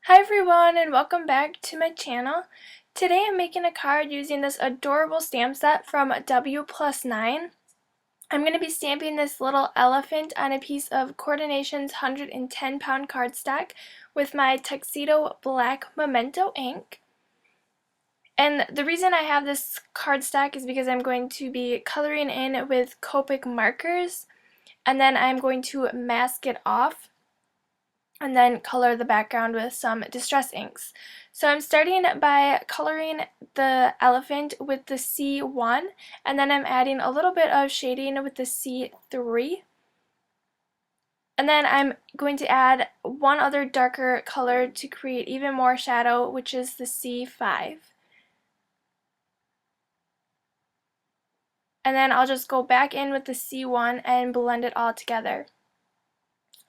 Hi everyone and welcome back to my channel. Today I'm making a card using this adorable stamp set from W+9. I'm going to be stamping this little elephant on a piece of Coordination's 110-pound cardstock with my Tuxedo Black Memento ink. And the reason I have this cardstock is because I'm going to be coloring in with Copic markers, and then I'm going to mask it off and then color the background with some distress inks. So I'm starting by coloring the elephant with the C1, and then I'm adding a little bit of shading with the C3. And then I'm going to add one other darker color to create even more shadow, which is the C5. And then I'll just go back in with the C1 and blend it all together.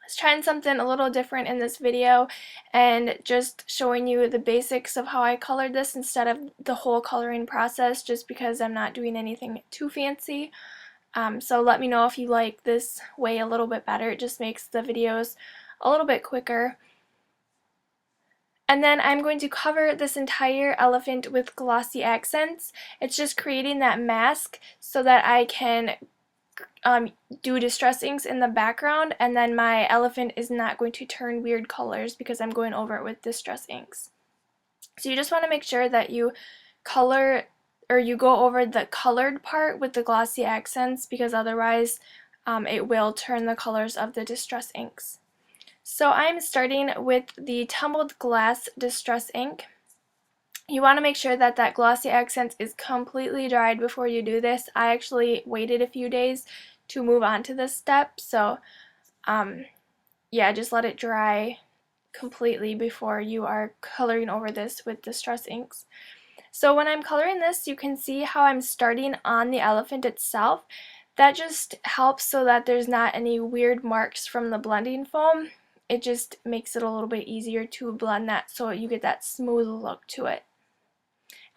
I was trying something a little different in this video and just showing you the basics of how I colored this instead of the whole coloring process, just because I'm not doing anything too fancy. So let me know if you like this way a little bit better. It just makes the videos a little bit quicker. And then I'm going to cover this entire elephant with glossy accents. It's just creating that mask so that I can do distress inks in the background, and then my elephant is not going to turn weird colors because I'm going over it with distress inks. So you just want to make sure that you color, or you go over the colored part with the glossy accents, because otherwise it will turn the colors of the distress inks. So I'm starting with the Tumbled Glass Distress ink. You want to make sure that that glossy accent is completely dried before you do this. I actually waited a few days to move on to this step, so yeah, just let it dry completely before you are coloring over this with distress inks. So when I'm coloring this, you can see how I'm starting on the elephant itself. That just helps so that there's not any weird marks from the blending foam. It just makes it a little bit easier to blend that so you get that smooth look to it.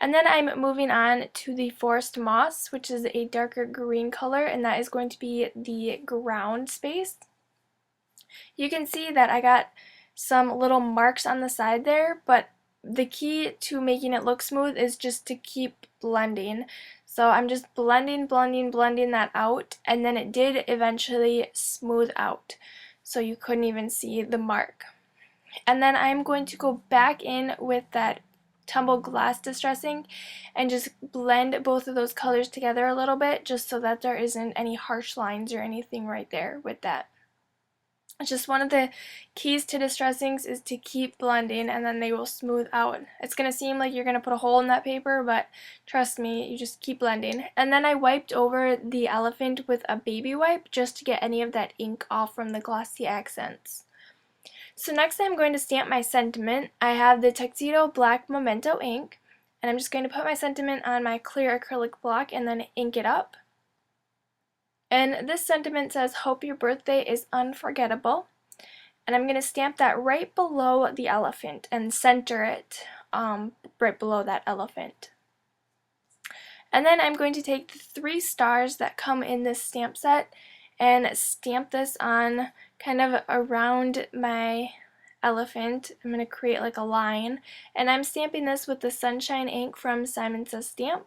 And then I'm moving on to the Forest Moss, which is a darker green color, and that is going to be the ground space. You can see that I got some little marks on the side there, but the key to making it look smooth is just to keep blending. So I'm just blending that out, and then it did eventually smooth out, so you couldn't even see the mark. And then I'm going to go back in with that Tumbled Glass Distress ink and just blend both of those colors together a little bit, just so that there isn't any harsh lines or anything right there with that. It's just one of the keys to distress inks is to keep blending, and then they will smooth out. It's going to seem like you're going to put a hole in that paper, but trust me, you just keep blending. And then I wiped over the elephant with a baby wipe just to get any of that ink off from the glossy accents. So next I'm going to stamp my sentiment. I have the Tuxedo Black Memento ink, and I'm just going to put my sentiment on my clear acrylic block and then ink it up. And this sentiment says, "Hope your birthday is unforgettable." And I'm going to stamp that right below the elephant and center it right below that elephant. And then I'm going to take the 3 stars that come in this stamp set and stamp this on kind of around my elephant. I'm going to create like a line, and I'm stamping this with the Sunshine ink from Simon Says Stamp.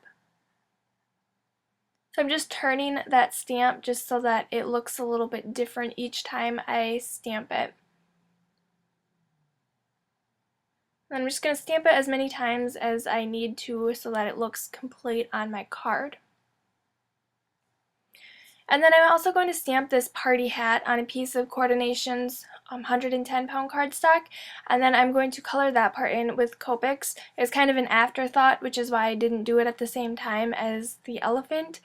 So I'm just turning that stamp just so that it looks a little bit different each time I stamp it. And I'm just going to stamp it as many times as I need to so that it looks complete on my card. And then I'm also going to stamp this party hat on a piece of Coordination's 110-pound cardstock, and then I'm going to color that part in with Copics. It's kind of an afterthought, which is why I didn't do it at the same time as the elephant.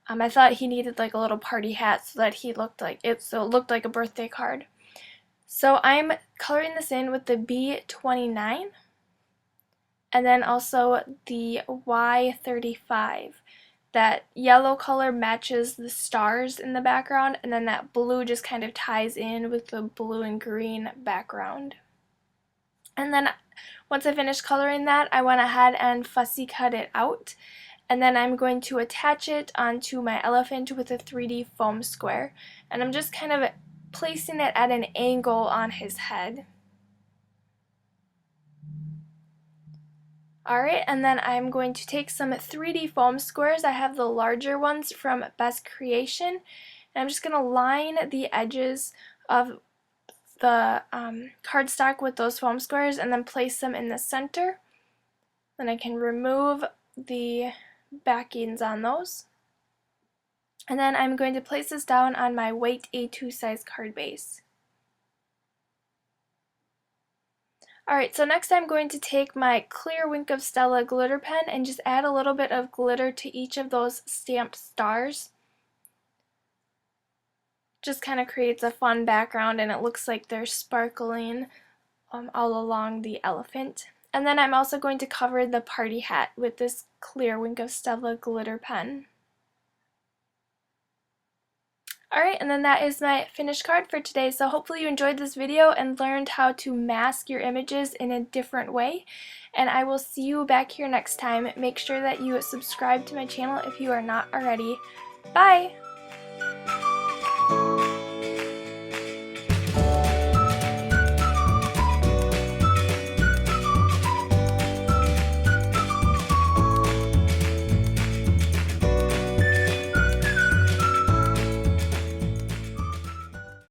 I thought he needed like a little party hat so that he looked like it, so it looked like a birthday card. So I'm coloring this in with the B29, and then also the Y35. That yellow color matches the stars in the background, and then that blue just kind of ties in with the blue and green background. And then once I finished coloring that, I went ahead and fussy cut it out, and then I'm going to attach it onto my elephant with a 3D foam square, and I'm just kind of placing it at an angle on his head. Alright, and then I'm going to take some 3D foam squares. I have the larger ones from Best Creation. And I'm just going to line the edges of the cardstock with those foam squares and then place them in the center. Then I can remove the backings on those. And then I'm going to place this down on my white A2 size card base. Alright, so next I'm going to take my clear Wink of Stella glitter pen and just add a little bit of glitter to each of those stamped stars. Just kind of creates a fun background and it looks like they're sparkling all along the elephant. And then I'm also going to cover the party hat with this clear Wink of Stella glitter pen. Alright, and then that is my finished card for today. So hopefully you enjoyed this video and learned how to mask your images in a different way. And I will see you back here next time. Make sure that you subscribe to my channel if you are not already. Bye!